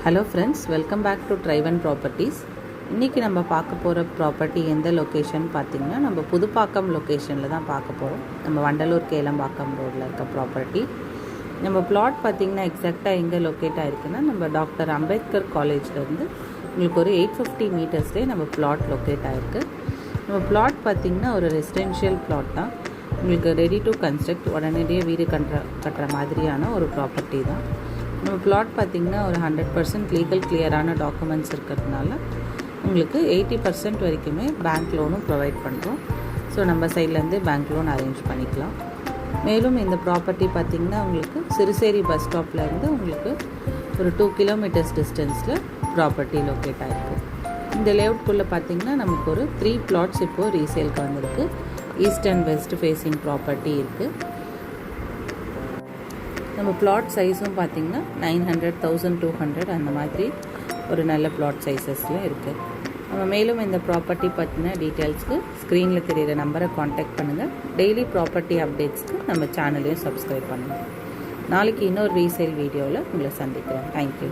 Hello friends, welcome back to driven properties. இன்றைக்கி நம்ம பார்க்க போகிற ப்ராப்பர்ட்டி எந்த லொக்கேஷன் பார்த்திங்கன்னா, நம்ம புதுப்பாக்கம் லொக்கேஷனில் தான் பார்க்க போகிறோம். நம்ம வண்டலூர் கேளம்பாக்கம் ரோட்டில் இருக்க ப்ராப்பர்ட்டி. நம்ம பிளாட் பார்த்திங்கன்னா எக்ஸாக்டாக எங்கே லொக்கேட் ஆகிருக்குன்னா, நம்ம டாக்டர் அம்பேத்கர் காலேஜ்லேருந்து உங்களுக்கு ஒரு 850 மீட்டர்ஸ்லேயே நம்ம பிளாட் லொக்கேட் ஆகிருக்கு. நம்ம பிளாட் பார்த்திங்கன்னா ஒரு ரெசிடென்ஷியல் பிளாட் தான். உங்களுக்கு ரெடி டு கன்ஸ்ட்ரக்ட், உடனடியாக வீடு கட்டுற மாதிரியான ஒரு ப்ராப்பர்ட்டி தான். நம்ம பிளாட் பார்த்திங்கன்னா ஒரு 100% லீகல் கிளியரான டாக்குமெண்ட்ஸ் இருக்கிறதுனால உங்களுக்கு 80% வரைக்குமே பேங்க் லோனும் ப்ரொவைட் பண்ணுறோம். ஸோ நம்ம சைட்லேருந்து பேங்க் லோன் அரேஞ்ச் பண்ணிக்கலாம். மேலும் இந்த ப்ராப்பர்ட்டி பார்த்திங்கன்னா உங்களுக்கு சிறுசேரி பஸ் ஸ்டாப்லேருந்து உங்களுக்கு ஒரு 2 கிலோமீட்டர்ஸ் டிஸ்டன்ஸில் ப்ராப்பர்ட்டி லொக்கேட் ஆகிருக்கு. இந்த லேஅவுட்குள்ளே பார்த்திங்கன்னா நமக்கு ஒரு 3 பிளாட்ஸ் இப்போது ரீசேலுக்கு வந்திருக்கு. East and west facing property இருக்குது. நம்ம பிளாட் சைஸும் பார்த்திங்கன்னா 900, 1200 அந்த மாதிரி ஒரு நல்ல பிளாட் சைஸஸில் இருக்குது. நம்ம மேலும் இந்த ப்ராப்பர்ட்டி பற்றின டீட்டெயில்ஸ்க்கு ஸ்க்ரீனில் தெரிகிற நம்பரை காண்டாக்ட் பண்ணுங்கள். டெய்லி ப்ராப்பர்ட்டி அப்டேட்ஸ்க்கு நம்ம சேனலையும் சப்ஸ்கிரைப் பண்ணுங்கள். நாளைக்கு இன்னொரு ரீசேல் வீடியோவில் உங்களை சந்திக்கிறேன். தேங்க்யூ.